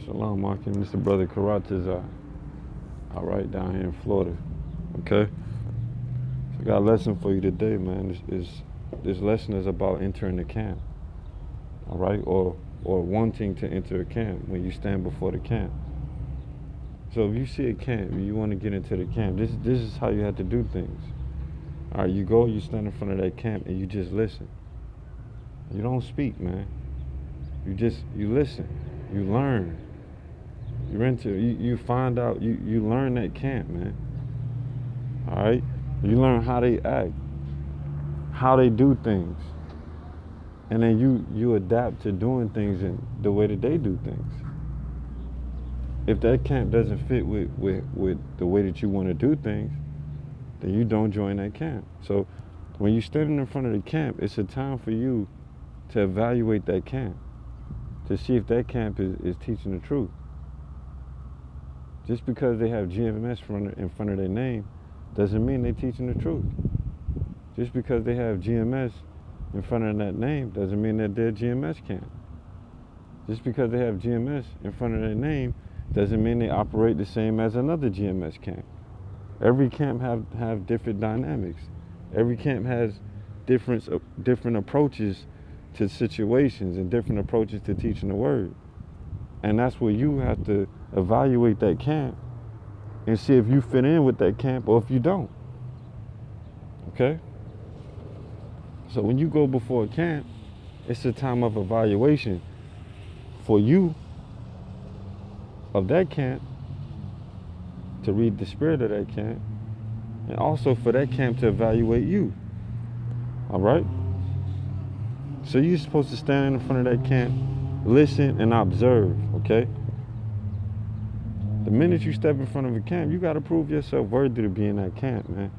Shalom, Mark. This is Brother Karatazar. All right, down here in Florida. Okay? So I got a lesson for you today, man. This lesson is about entering the camp. All right? Or wanting to enter a camp when you stand before the camp. So if you see a camp, you want to get into the camp, this is how you have to do things. All right, you go, you stand in front of that camp, and you just listen. You don't speak, man. You listen. You learn. You find out, you learn that camp, man. All right? You learn how they act, how they do things. And then you adapt to doing things in the way that they do things. If that camp doesn't fit with the way that you want to do things, then you don't join that camp. So when you're standing in front of the camp, it's a time for you to evaluate that camp, to see if that camp is teaching the truth. Just because they have GMS in front of their name doesn't mean they're teaching the truth. Just because they have GMS in front of that name doesn't mean that they're GMS camp. Just because they have GMS in front of their name doesn't mean they operate the same as another GMS camp. Every camp have different dynamics. Every camp has different approaches to situations and different approaches to teaching the word. And that's where you have to evaluate that camp and see if you fit in with that camp or if you don't. Okay? So when you go before a camp, it's a time of evaluation for you of that camp, to read the spirit of that camp, and also for that camp to evaluate you. All right? So you're supposed to stand in front of that camp, listen and observe, okay? The minute you step in front of a camp, you got to prove yourself worthy to be in that camp, man.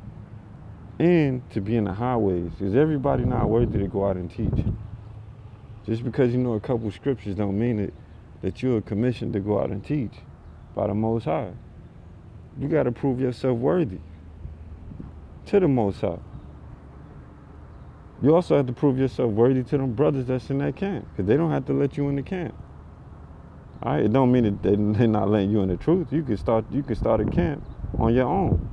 And to be in the highways, because everybody not worthy to go out and teach. Just because you know a couple scriptures don't mean that you're commissioned to go out and teach by the Most High. You got to prove yourself worthy to the Most High. You also have to prove yourself worthy to them brothers that's in that camp, because they don't have to let you in the camp. All right, it don't mean that they're not letting you in the truth. You can start a camp on your own.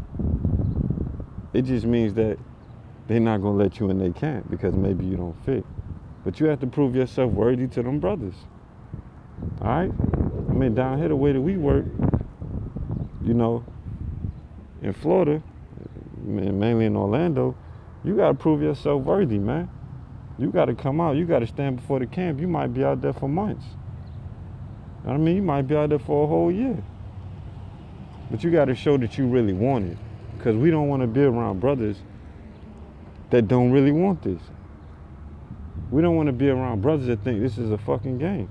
It just means that they're not gonna let you in their camp because maybe you don't fit. But you have to prove yourself worthy to them brothers. All right? I mean, down here the way that we work, you know, in Florida, mainly in Orlando, you gotta prove yourself worthy, man. You gotta come out. You gotta stand before the camp. You might be out there for months. I mean, you might be out there for a whole year. But you gotta show that you really want it. Because we don't want to be around brothers that don't really want this. We don't want to be around brothers that think this is a fucking game.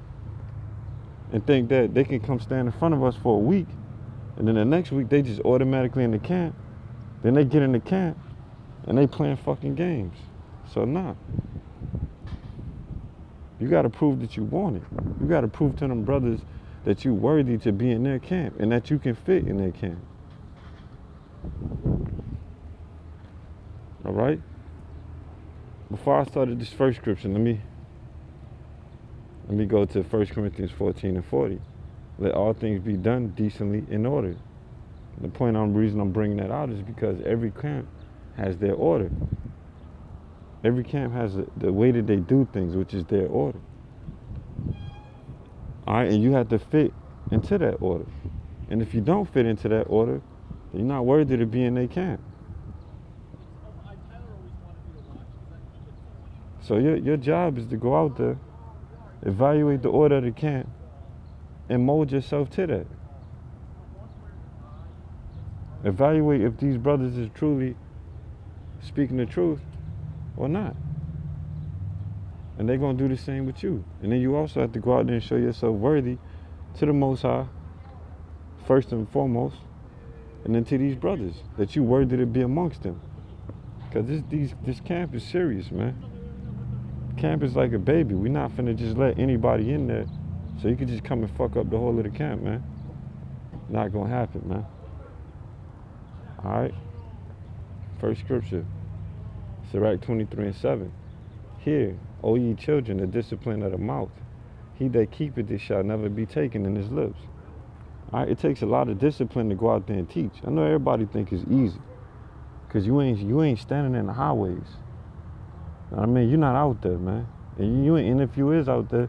And think that they can come stand in front of us for a week, and then the next week they just automatically in the camp. Then they get in the camp, and they playing fucking games. So nah. You got to prove that you want it. You got to prove to them brothers that you worthy to be in their camp and that you can fit in their camp. All right? Before I started this first scripture, let me go to 1 Corinthians 14 and 40. Let all things be done decently in order. The reason I'm bringing that out is because every camp has their order. Every camp has the way that they do things, which is their order. All right, and you have to fit into that order. And if you don't fit into that order, you're not worthy to be in their camp. So your job is to go out there, evaluate the order of the camp, and mold yourself to that. Evaluate if these brothers is truly speaking the truth or not. And they're going to do the same with you. And then you also have to go out there and show yourself worthy to the Most High, first and foremost, and then to these brothers, that you worthy to be amongst them. Because this camp is serious, man. Camp is like a baby. We're not finna just let anybody in there so you can just come and fuck up the whole of the camp, man. Not gonna happen, man. All right? First scripture, Sirach 23 and 7. Hear, O ye children, the discipline of the mouth, He that keepeth it shall never be taken in his lips. All right, it takes a lot of discipline to go out there and teach. I know everybody think it's easy, cause you ain't standing in the highways. I mean, you're not out there, man. And if you is out there,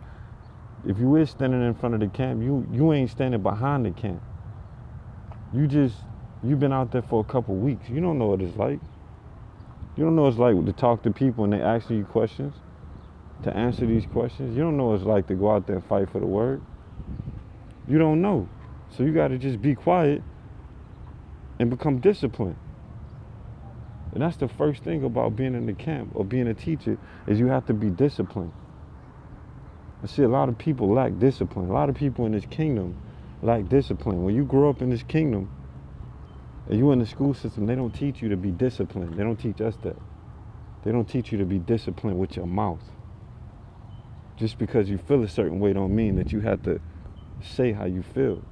if you is standing in front of the camp, you ain't standing behind the camp. You've been out there for a couple weeks. You don't know what it's like. You don't know what it's like to talk to people and they asking you questions, to answer these questions. You don't know what it's like to go out there and fight for the word. You don't know. So you got to just be quiet and become disciplined. And that's the first thing about being in the camp or being a teacher, is you have to be disciplined. I see a lot of people lack discipline. A lot of people in this kingdom lack discipline. When you grow up in this kingdom and you in the school system, they don't teach you to be disciplined. They don't teach us that. They don't teach you to be disciplined with your mouth. Just because you feel a certain way don't mean that you have to say how you feel.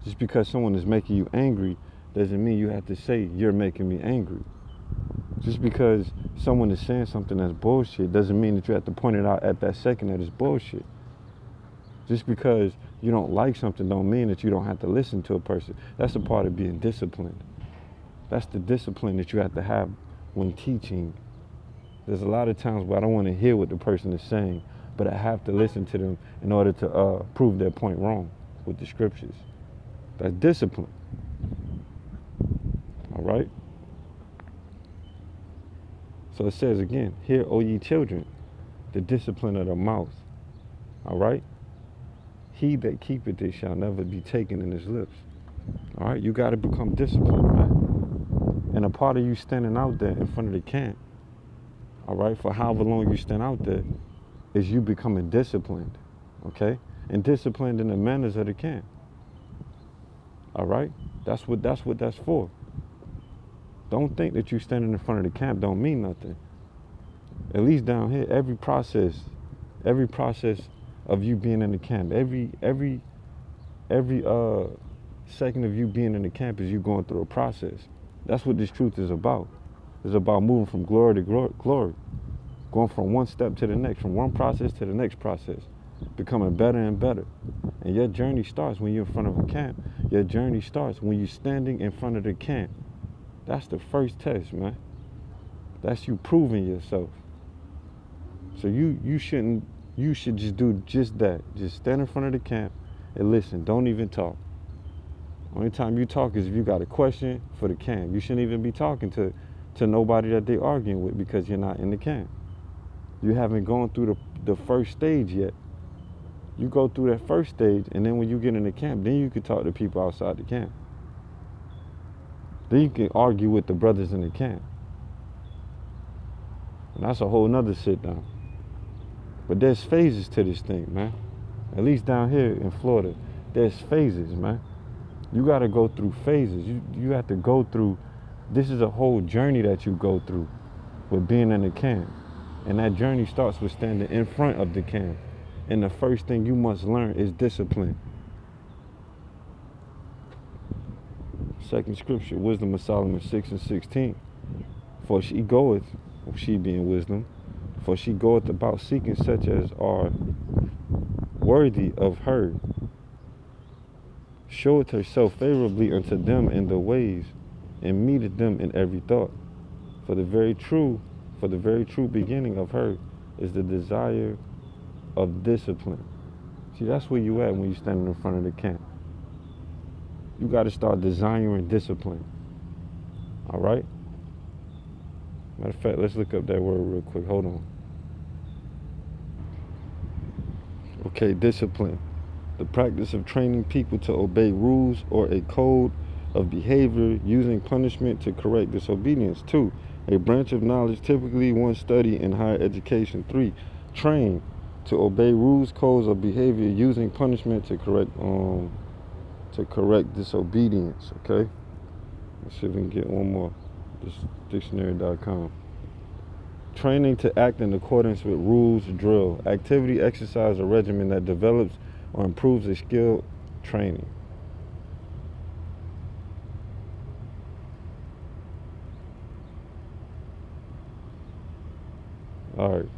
Just because someone is making you angry doesn't mean you have to say, you're making me angry. Just because someone is saying something that's bullshit doesn't mean that you have to point it out at that second that it's bullshit. Just because you don't like something don't mean that you don't have to listen to a person. That's a part of being disciplined. That's the discipline that you have to have when teaching. There's a lot of times where I don't want to hear what the person is saying, but I have to listen to them in order to prove their point wrong with the scriptures. That's discipline. All right? So it says again, hear, O ye children, the discipline of the mouth. All right? He that keepeth it shall never be taken in his lips. All right? You got to become disciplined, man. And a part of you standing out there in front of the camp, all right, for however long you stand out there, is you becoming disciplined, okay? And disciplined in the manners of the camp. All right? That's what that's for. Don't think that you standing in front of the camp don't mean nothing. At least down here, every process of you being in the camp, every second of you being in the camp is you going through a process. That's what this truth is about. It's about moving from glory to glory. Going from one step to the next, from one process to the next process. Becoming better and better. And your journey starts when you're in front of a camp. Your journey starts when you're standing in front of the camp. That's the first test, man. That's you proving yourself. So you should just do just that. Just stand in front of the camp and listen. Don't even talk. Only time you talk is if you got a question for the camp. You shouldn't even be talking to nobody that they're arguing with, because you're not in the camp. You haven't gone through the first stage yet. You go through that first stage, and then when you get in the camp, then you can talk to people outside the camp. Then you can argue with the brothers in the camp. And that's a whole nother sit down. But there's phases to this thing, man. At least down here in Florida, there's phases, man. You got to go through phases. You have to go through, this is a whole journey that you go through with being in the camp. And that journey starts with standing in front of the camp. And the first thing you must learn is discipline. Second scripture, Wisdom of Solomon 6:16. For she goeth, she being wisdom, for she goeth about seeking such as are worthy of her. Showeth herself favorably unto them in the ways, and meeteth them in every thought. For the very true beginning of her is the desire of discipline. See, that's where you at when you're standing in front of the camp. You got to start desiring discipline. All right? Matter of fact, let's look up that word real quick. Hold on. Okay, discipline. The practice of training people to obey rules or a code of behavior using punishment to correct disobedience. 2, a branch of knowledge typically one study in higher education. 3, train to obey rules, codes of behavior using punishment to correct disobedience. Okay, let's see if we can get one more. This dictionary.com. Training to act in accordance with rules, drill, activity, exercise, or regimen that develops or improves a skill. Training. All right.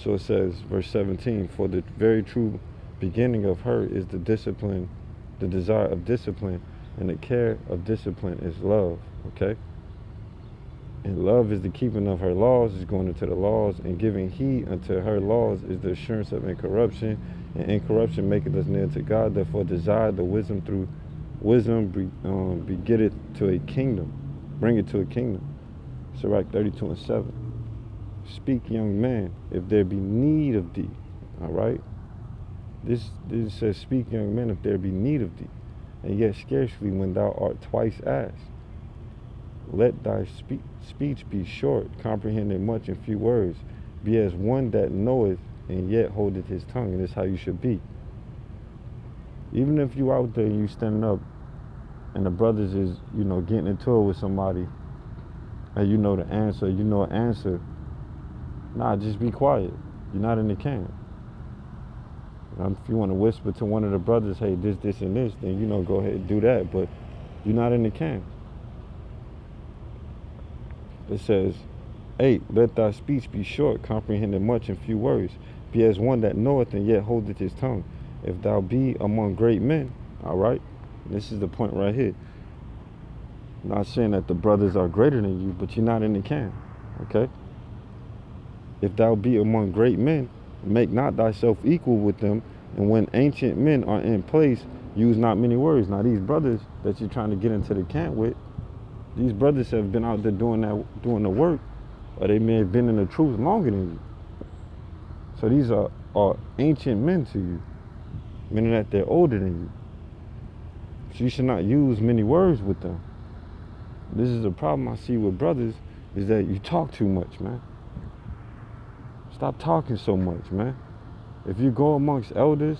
So it says, verse 17, for the very true beginning of her is the discipline, the desire of discipline, and the care of discipline is love, okay? And love is the keeping of her laws, is going into the laws, and giving heed unto her laws is the assurance of incorruption, and incorruption maketh us near to God. Therefore desire the wisdom through wisdom begetteth to a kingdom, bring it to a kingdom. Sirach 32:7. Speak, young man, if there be need of thee. All right? This says, speak, young man, if there be need of thee, and yet scarcely when thou art twice asked. Let thy speech be short, comprehending much in few words. Be as one that knoweth, and yet holdeth his tongue. And this is how you should be. Even if you out there and you standing up, and the brothers is, getting into it with somebody, and you know the answer, nah, just be quiet. You're not in the camp. If you want to whisper to one of the brothers, hey, this, and this, then, go ahead and do that. But you're not in the camp. It says, 8, let thy speech be short, comprehending much in few words. Be as one that knoweth, and yet holdeth his tongue. If thou be among great men, all right? This is the point right here. I'm not saying that the brothers are greater than you, but you're not in the camp, okay? If thou be among great men, make not thyself equal with them, and when ancient men are in place, use not many words. Now these brothers that you're trying to get into the camp with, these brothers have been out there doing the work, or they may have been in the truth longer than you. So these are ancient men to you, meaning that they're older than you. So you should not use many words with them. This is the problem I see with brothers, is that you talk too much, man. Stop talking so much, man. If you go amongst elders,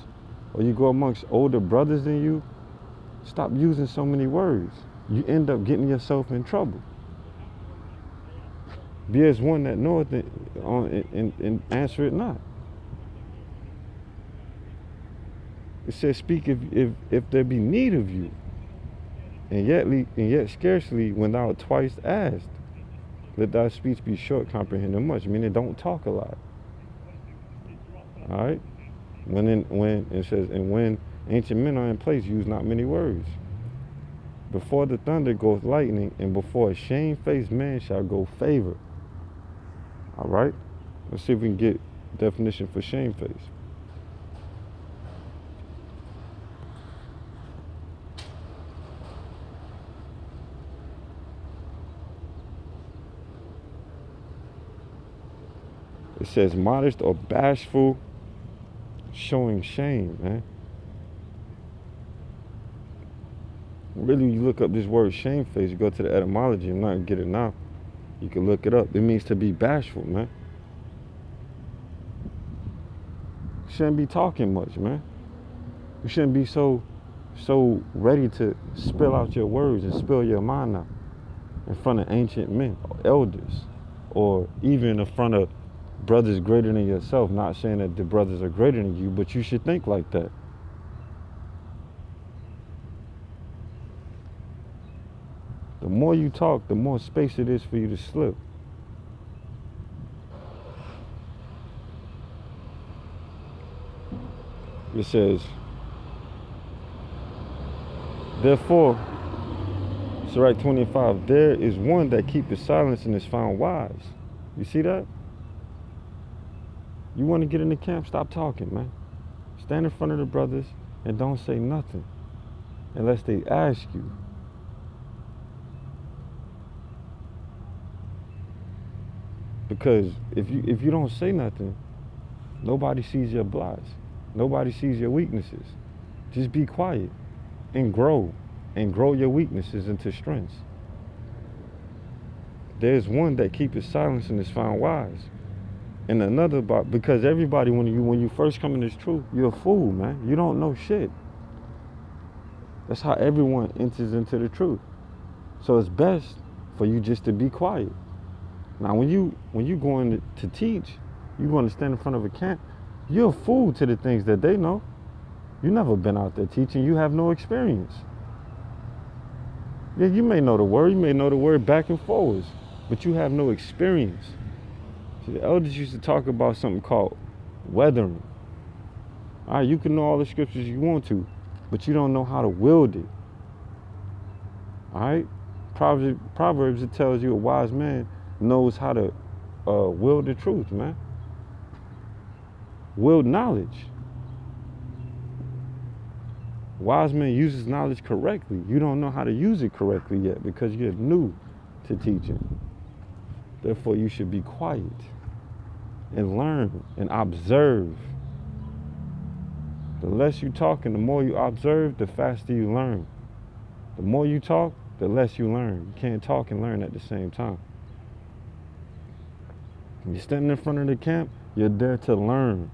or you go amongst older brothers than you, stop using so many words. You end up getting yourself in trouble. Be as one that knoweth and answer it not. It says, speak if there be need of you, and yet scarcely when thou art twice asked. Let thy speech be short, comprehending much. Meaning, don't talk a lot. All right. When it says, and when ancient men are in place, use not many words. Before the thunder goeth lightning, and before a shamefaced man shall go favor. All right. Let's see if we can get definition for shamefaced. It says modest or bashful, showing shame, man. Really, you look up this word shamefaced, you go to the etymology, I'm not gonna get it now. You can look it up. It means to be bashful, man. You shouldn't be talking much, man. You shouldn't be so ready to spill out your words and spill your mind out in front of ancient men, or elders, or even in front of brothers greater than yourself. Not saying that the brothers are greater than you, but you should think like that. The more you talk, the more space it is for you to slip. It says, therefore, Sirach 25, there is one that keepeth silence and is found wise. You see that? You want to get in the camp, stop talking, man. Stand in front of the brothers and don't say nothing unless they ask you. Because if you don't say nothing, nobody sees your blots. Nobody sees your weaknesses. Just be quiet and grow your weaknesses into strengths. There's one that keepeth silence and is found wise. And another, because everybody, when you first come in this truth, you're a fool, man. You don't know shit. That's how everyone enters into the truth. So it's best for you just to be quiet. Now, when you going to teach, you going to stand in front of a camp, you're a fool to the things that they know. You never been out there teaching. You have no experience. Yeah, you may know the word. You may know the word back and forwards, but you have no experience. See, the elders used to talk about something called weathering. All right, you can know all the scriptures you want to, but you don't know how to wield it. All right? Proverbs, it tells you a wise man knows how to wield the truth, man. Wield knowledge. Wise man uses knowledge correctly. You don't know how to use it correctly yet because you're new to teaching. Therefore, you should be quiet and learn and observe. The less you talk and the more you observe, the faster you learn. The more you talk, the less you learn. You can't talk and learn at the same time. When you're standing in front of the camp, you're there to learn.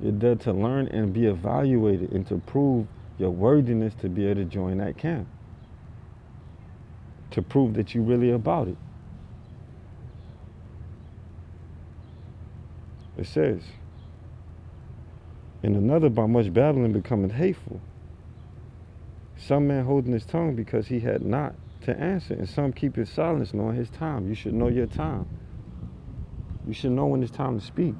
You're there to learn and be evaluated and to prove your worthiness to be able to join that camp. To prove that you're really about it. It says, and another by much babbling becometh hateful. Some man holding his tongue because he had not to answer, and some keep his silence knowing his time. You should know your time. You should know when it's time to speak.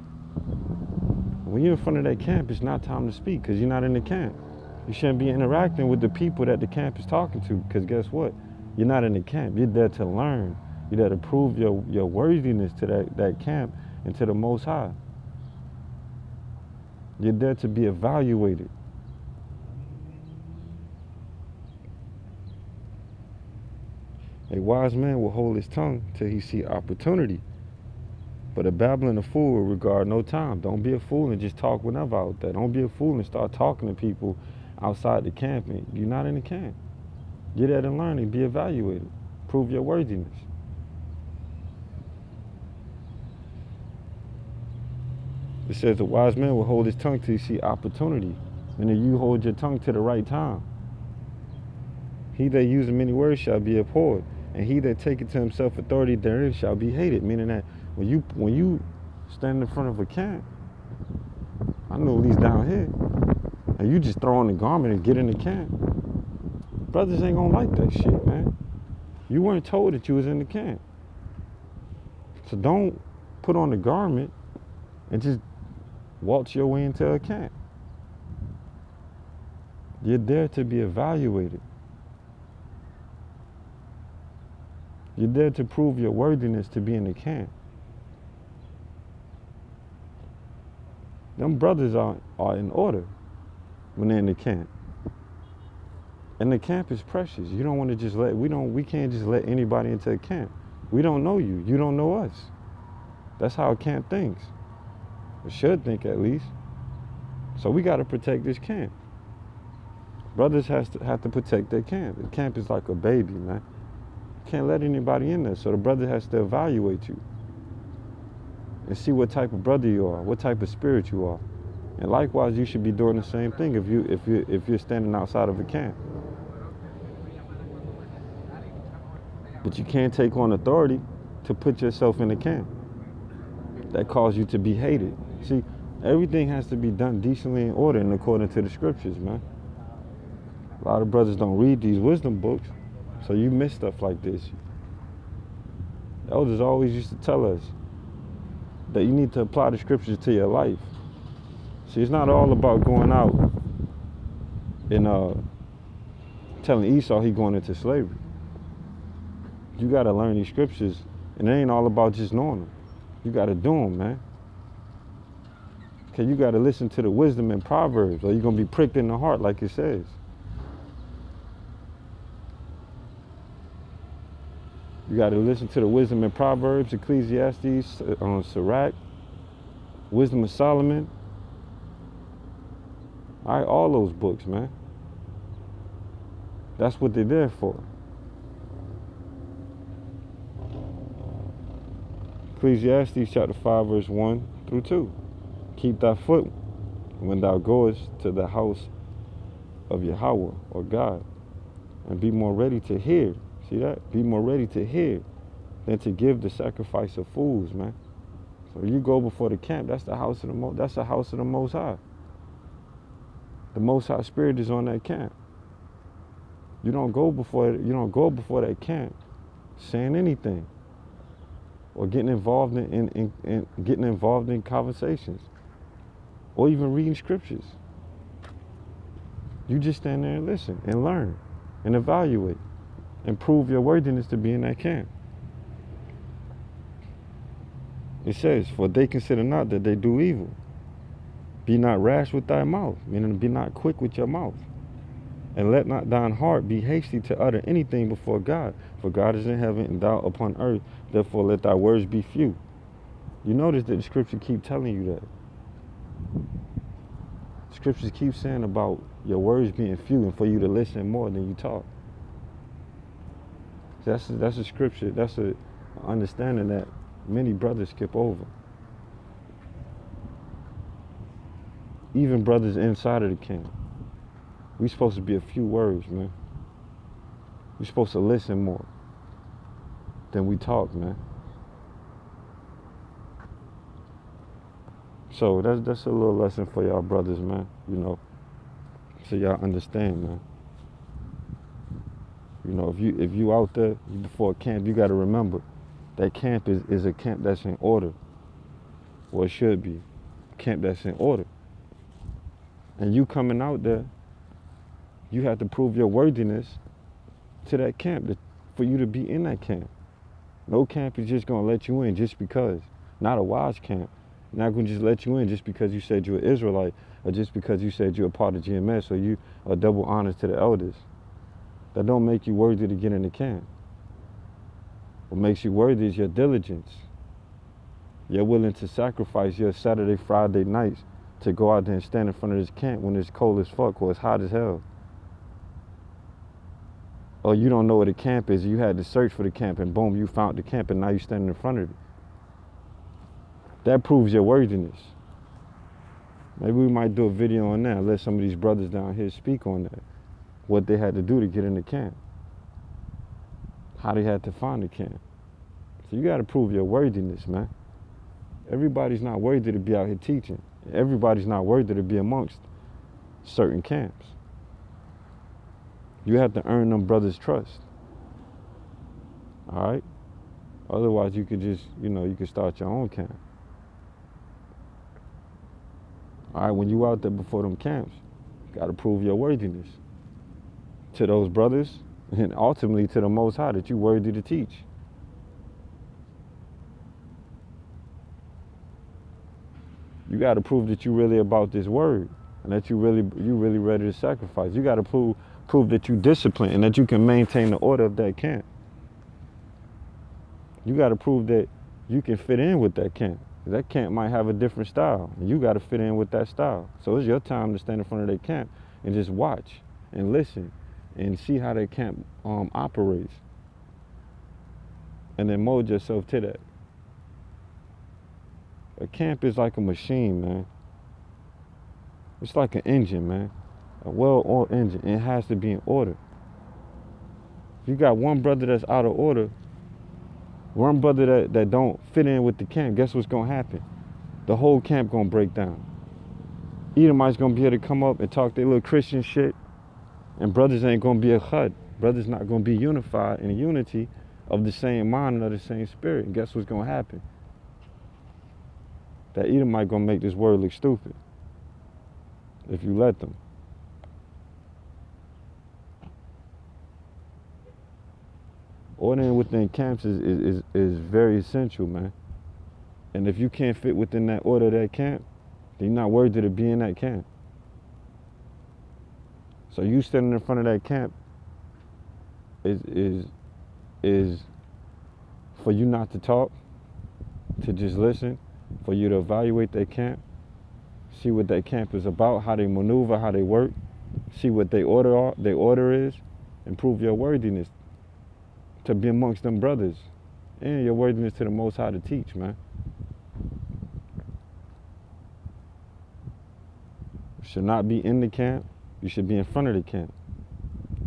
When you're in front of that camp, it's not time to speak because you're not in the camp. You shouldn't be interacting with the people that the camp is talking to because guess what? You're not in the camp. You're there to learn. You're there to prove your worthiness to that camp and to the Most High. You're there to be evaluated. A wise man will hold his tongue till he see opportunity. But a babbling fool will regard no time. Don't be a fool and just talk whenever out there. Don't be a fool and start talking to people outside the camp. You're not in the camp. Get there to learn and be evaluated. Prove your worthiness. It says the wise man will hold his tongue till he see opportunity. And then you hold your tongue to the right time. He that useth many words shall be abhorred, and he that taketh to himself authority therein shall be hated. Meaning that when you stand in front of a camp, I know at least down here, and you just throw on the garment and get in the camp, brothers ain't gonna like that shit, man. You weren't told that you was in the camp. So don't put on the garment and just waltz your way into a camp. You're there to be evaluated. You're there to prove your worthiness to be in the camp. Them brothers are in order when they're in the camp. And the camp is precious. You don't want to just we can't just let anybody into a camp. We don't know you. You don't know us. That's how a camp thinks. Or should think at least. So we got to protect this camp. Brothers have to protect their camp. The camp is like a baby, man. You can't let anybody in there. So the brother has to evaluate you and see what type of brother you are, what type of spirit you are. And likewise, you should be doing the same thing if you're standing outside of a camp. But you can't take on authority to put yourself in a camp. That cause you to be hated. See, everything has to be done decently in order and according to the scriptures, man. A lot of brothers don't read these wisdom books, so you miss stuff like this. The elders always used to tell us that you need to apply the scriptures to your life. See, it's not all about going out and telling Esau he going into slavery. You got to learn these scriptures, and it ain't all about just knowing them. You got to do them, man. Okay, you got to listen to the wisdom in Proverbs, or you're going to be pricked in the heart like it says. You got to listen to the wisdom in Proverbs, Ecclesiastes, Sirach, Wisdom of Solomon. All right, all those books, man. That's what they're there for. Ecclesiastes chapter 5, verse 1 through 2. Keep thy foot when thou goest to the house of Yahweh or God, and be more ready to hear. See that? Be more ready to hear than to give the sacrifice of fools, man. So you go before the camp, that's the house of the Most High. The Most High Spirit is on that camp. You don't go before that camp saying anything or getting involved in getting involved in conversations, or even reading scriptures. You just stand there and listen and learn and evaluate and prove your worthiness to be in that camp. It says, for they consider not that they do evil. Be not rash with thy mouth, meaning be not quick with your mouth. And let not thine heart be hasty to utter anything before God. For God is in heaven and thou upon earth. Therefore let thy words be few. You notice that the scripture keep telling you that. Scriptures keep saying about your words being few and for you to listen more than you talk. That's a scripture. That's a understanding that many brothers skip over. Even brothers inside of the camp. We supposed to be a few words, man. We supposed to listen more than we talk, man. So that's a little lesson for y'all brothers, man. You know, so y'all understand, man. You know, if you out there before a camp, you got to remember that camp is a camp that's in order. Or it should be. Camp that's in order. And you coming out there, you have to prove your worthiness to that camp for you to be in that camp. No camp is just going to let you in just because. Not a wise camp. Not going to just let you in just because you said you're an Israelite or just because you said you're a part of GMS or you are double honors to the elders. That don't make you worthy to get in the camp. What makes you worthy is your diligence. You're willing to sacrifice your Saturday, Friday nights to go out there and stand in front of this camp when it's cold as fuck or it's hot as hell. Or you don't know where the camp is, you had to search for the camp and boom, you found the camp and now you're standing in front of it. That proves your worthiness. Maybe we might do a video on that, let some of these brothers down here speak on that. What they had to do to get in the camp. How they had to find the camp. So you gotta prove your worthiness, man. Everybody's not worthy to be out here teaching. Everybody's not worthy to be amongst certain camps. You have to earn them brothers' trust. All right? Otherwise, you could just, you could start your own camp. All right, when you out there before them camps, you got to prove your worthiness to those brothers and ultimately to the Most High that you're worthy to teach. You got to prove that you're really about this word and that you really ready to sacrifice. You got to prove that you disciplined and that you can maintain the order of that camp. You got to prove that you can fit in with that camp. That camp might have a different style, and you got to fit in with that style. So it's your time to stand in front of that camp and just watch and listen and see how that camp operates, and then mold yourself to that. A camp is like a machine, man. It's like an engine, man. A well-oiled engine. It has to be in order. If you got one brother that's out of order, one brother that don't fit in with the camp, guess what's gonna happen? The whole camp gonna break down. Edomites gonna be able to come up and talk their little Christian shit, and brothers ain't gonna be a chud. Brothers not gonna be unified in the unity of the same mind and of the same spirit. And guess what's gonna happen? That Edomite gonna make this word look stupid if you let them. Ordering within camps is very essential, man. And if you can't fit within that order of that camp, then you're not worthy to be in that camp. So you standing in front of that camp is for you not to talk, to just listen, for you to evaluate that camp, see what that camp is about, how they maneuver, how they work, see what their order is, and prove your worthiness to be amongst them brothers, and your worthiness to the Most High to teach, man. You should not be in the camp. You should be in front of the camp.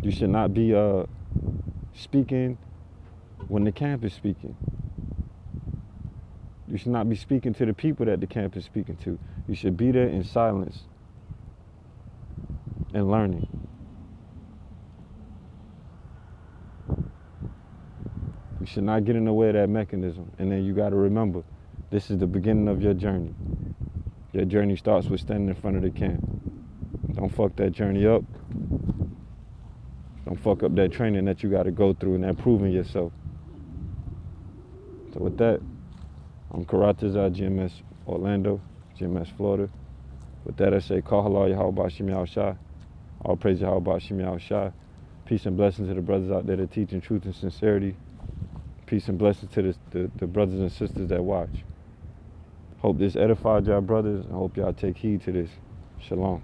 You should not be speaking when the camp is speaking. You should not be speaking to the people that the camp is speaking to. You should be there in silence and learning. You should not get in the way of that mechanism. And then you got to remember, this is the beginning of your journey. Your journey starts with standing in front of the camp. Don't fuck that journey up. Don't fuck up that training that you got to go through and that proving yourself. So with that, I'm Karatazar, GMS Orlando, GMS Florida. With that, I say, Kahala Yahweh Shimi Al Shah. All praise Yahweh Shimi Al Shah. Peace and blessings to the brothers out there that teaching truth and sincerity. Peace and blessings to the brothers and sisters that watch. Hope this edified y'all brothers, and hope y'all take heed to this. Shalom.